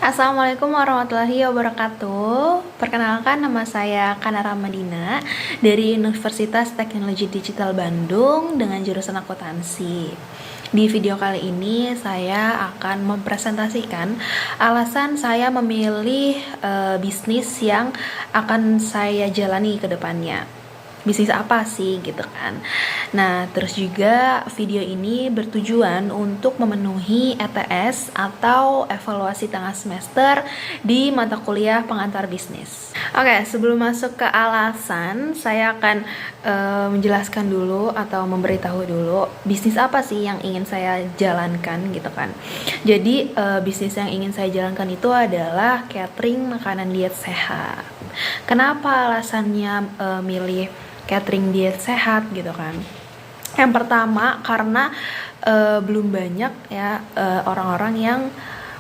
Assalamualaikum warahmatullahi wabarakatuh. Perkenalkan, nama saya Kanara Madina dari Universitas Teknologi Digital Bandung dengan jurusan akuntansi. Di video kali ini saya akan mempresentasikan alasan saya memilih bisnis yang akan saya jalani ke depannya. Bisnis apa sih gitu kan. Nah, terus juga video ini bertujuan untuk memenuhi ETS atau evaluasi tengah semester di mata kuliah pengantar bisnis. Oke, sebelum masuk ke alasan, saya akan menjelaskan dulu atau memberitahu dulu bisnis apa sih yang ingin saya jalankan gitu kan. Jadi bisnis yang ingin saya jalankan itu adalah catering makanan diet sehat. Kenapa alasannya milih catering diet sehat gitu kan? Yang pertama karena belum banyak ya orang-orang yang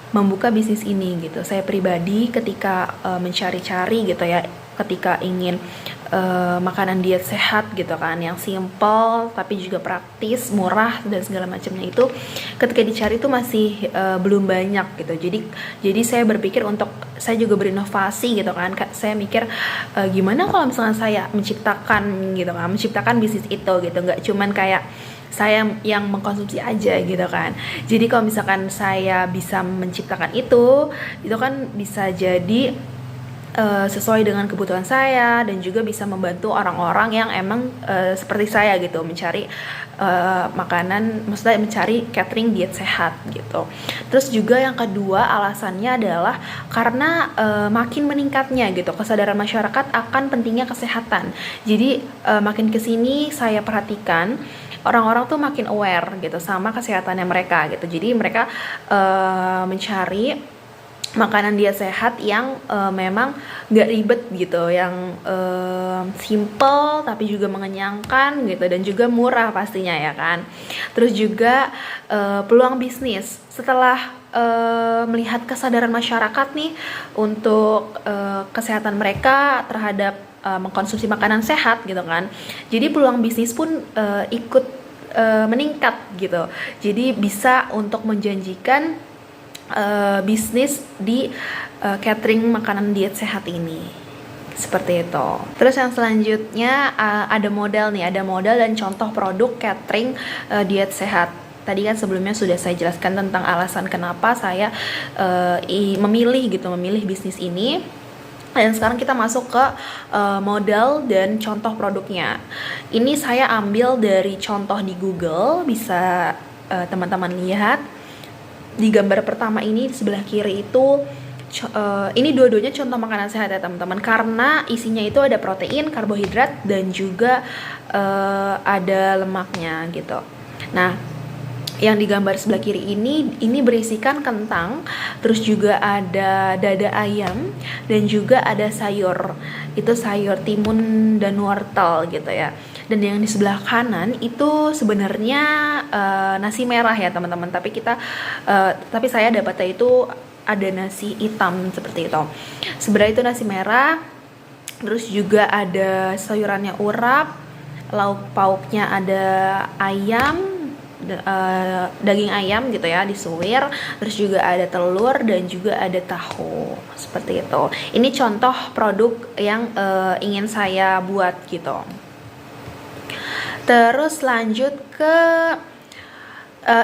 membuka bisnis ini gitu. Saya pribadi ketika mencari-cari gitu ya, ketika ingin makanan diet sehat gitu kan, yang simple tapi juga praktis, murah dan segala macamnya, itu ketika dicari itu masih belum banyak gitu. Jadi saya berpikir untuk saya juga berinovasi gitu kan. Saya mikir gimana kalau misalnya saya menciptakan bisnis itu gitu, nggak cuman kayak saya yang mengkonsumsi aja gitu kan. Jadi kalau misalkan saya bisa menciptakan itu kan bisa jadi sesuai dengan kebutuhan saya dan juga bisa membantu orang-orang yang emang seperti saya gitu, mencari makanan, maksudnya mencari catering diet sehat gitu. Terus juga yang kedua alasannya adalah karena makin meningkatnya gitu kesadaran masyarakat akan pentingnya kesehatan. Jadi makin kesini saya perhatikan orang-orang tuh makin aware gitu sama kesehatannya mereka gitu. Jadi mereka mencari makanan diet sehat yang memang gak ribet gitu, yang simple tapi juga mengenyangkan gitu, dan juga murah pastinya ya kan. Terus juga peluang bisnis setelah melihat kesadaran masyarakat nih untuk kesehatan mereka terhadap mengkonsumsi makanan sehat gitu kan. Jadi peluang bisnis pun ikut meningkat gitu. Jadi bisa untuk menjanjikan bisnis di catering makanan diet sehat ini, seperti itu. Terus yang selanjutnya ada modal dan contoh produk catering diet sehat. Tadi kan sebelumnya sudah saya jelaskan tentang alasan kenapa saya memilih bisnis ini. Dan sekarang kita masuk ke modal dan contoh produknya. Ini saya ambil dari contoh di Google, bisa teman-teman lihat. Di gambar pertama ini di sebelah kiri itu ini dua-duanya contoh makanan sehat ya teman-teman, karena isinya itu ada protein, karbohidrat, dan juga ada lemaknya gitu. Nah, yang di gambar sebelah kiri ini berisikan kentang, terus juga ada dada ayam, dan juga ada sayur. Itu sayur timun dan wortel gitu ya. Dan yang di sebelah kanan itu sebenarnya nasi merah ya teman-teman, tapi saya dapatnya itu ada nasi hitam seperti itu. Sebenarnya itu nasi merah, terus juga ada sayurannya urap, lauk pauknya ada ayam, daging ayam gitu ya, disuwir, terus juga ada telur dan juga ada tahu, seperti itu. Ini contoh produk yang ingin saya buat gitu. Terus lanjut ke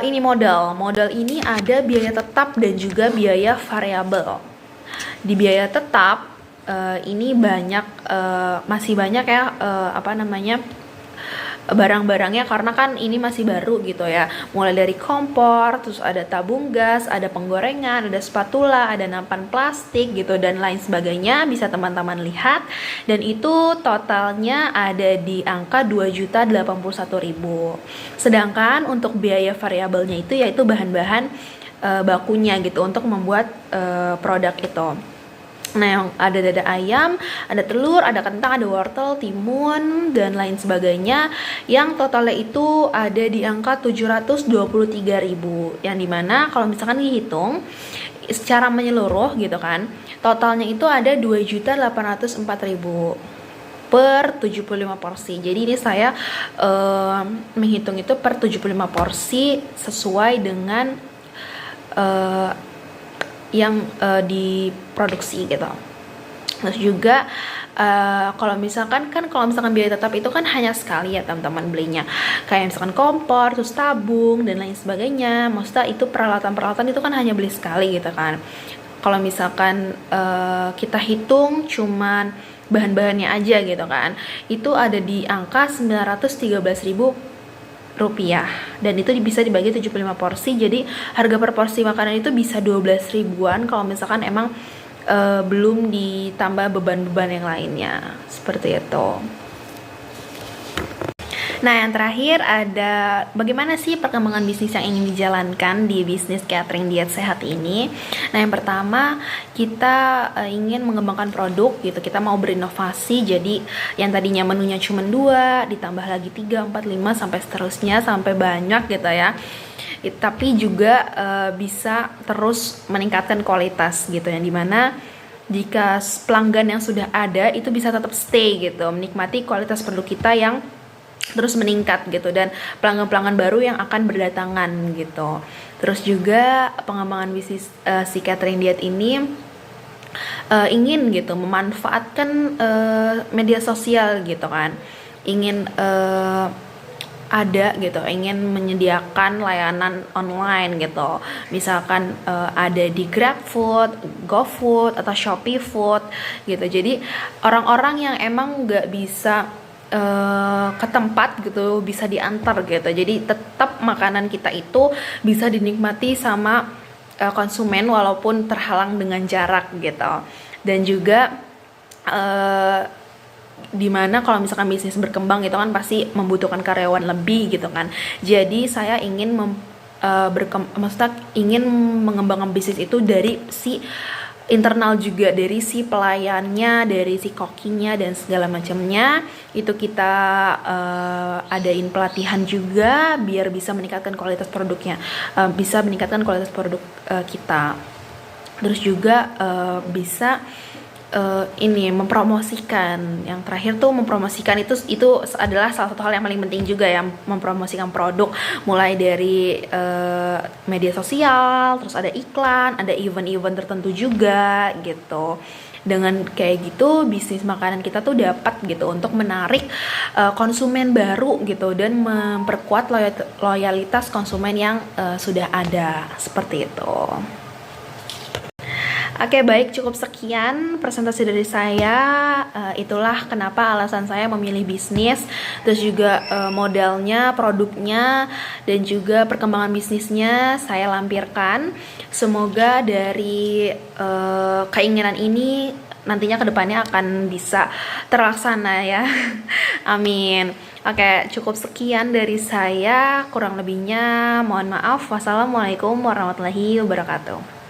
ini modal ini ada biaya tetap dan juga biaya variabel. Di biaya tetap ini masih banyak ya barang-barangnya, karena kan ini masih baru gitu ya. Mulai dari kompor, terus ada tabung gas, ada penggorengan, ada spatula, ada nampan plastik gitu, dan lain sebagainya. Bisa teman-teman lihat. Dan itu totalnya ada di angka 2.081.000. Sedangkan untuk biaya variabelnya itu yaitu bahan-bahan bakunya gitu untuk membuat produk itu. Nah, yang ada dada ayam, ada telur, ada kentang, ada wortel, timun, dan lain sebagainya, yang totalnya itu ada di angka 723.000, yang dimana kalau misalkan dihitung secara menyeluruh gitu kan, totalnya itu ada 2.804.000 per 75 porsi. Jadi ini saya menghitung itu per 75 porsi sesuai dengan yang diproduksi gitu. Terus juga kalau misalkan biaya tetap itu kan hanya sekali ya teman-teman belinya, kayak misalkan kompor, terus tabung dan lain sebagainya. Maksudnya itu peralatan itu kan hanya beli sekali gitu kan. Kalau misalkan kita hitung cuman bahan-bahannya aja gitu kan, itu ada di angka 913.000 rupiah, dan itu bisa dibagi 75 porsi, jadi harga per porsi makanan itu bisa 12 ribuan kalau misalkan emang belum ditambah beban-beban yang lainnya, seperti itu. Nah, yang terakhir ada bagaimana sih perkembangan bisnis yang ingin dijalankan di bisnis catering diet sehat ini. Nah, yang pertama kita ingin mengembangkan produk gitu. Kita mau berinovasi, jadi yang tadinya menunya cuma 2, ditambah lagi 3, 4, 5 sampai seterusnya sampai banyak gitu ya. Tapi juga bisa terus meningkatkan kualitas gitu, yang dimana jika pelanggan yang sudah ada itu bisa tetap stay gitu, menikmati kualitas produk kita yang terus meningkat gitu, dan pelanggan-pelanggan baru yang akan berdatangan gitu. Terus juga pengembangan bisnis si catering diet ini ingin gitu memanfaatkan media sosial gitu kan, ingin ada gitu, ingin menyediakan layanan online gitu, misalkan ada di GrabFood, GoFood atau Shopee Food gitu. Jadi orang-orang yang emang nggak bisa ke tempat gitu bisa diantar gitu, jadi tetap makanan kita itu bisa dinikmati sama konsumen walaupun terhalang dengan jarak gitu. Dan juga dimana kalau misalkan bisnis berkembang itu kan pasti membutuhkan karyawan lebih gitu kan. Jadi saya ingin maksudnya ingin mengembangkan bisnis itu dari si internal juga, dari si pelayannya, dari si kokinya dan segala macamnya. Itu kita adain pelatihan juga biar bisa meningkatkan kualitas produknya, bisa meningkatkan kualitas produk kita. Terus juga bisa ini mempromosikan. Yang terakhir tuh mempromosikan itu adalah salah satu hal yang paling penting juga ya, mempromosikan produk mulai dari media sosial, terus ada iklan, ada event-event tertentu juga gitu. Dengan kayak gitu bisnis makanan kita tuh dapat gitu untuk menarik konsumen baru gitu, dan memperkuat loyalitas konsumen yang sudah ada, seperti itu. Oke, baik, cukup sekian presentasi dari saya. Itulah kenapa alasan saya memilih bisnis, terus juga modalnya, produknya, dan juga perkembangan bisnisnya saya lampirkan. Semoga dari keinginan ini nantinya kedepannya akan bisa terlaksana ya. Amin. Oke, cukup sekian dari saya. Kurang lebihnya mohon maaf. Wassalamualaikum warahmatullahi wabarakatuh.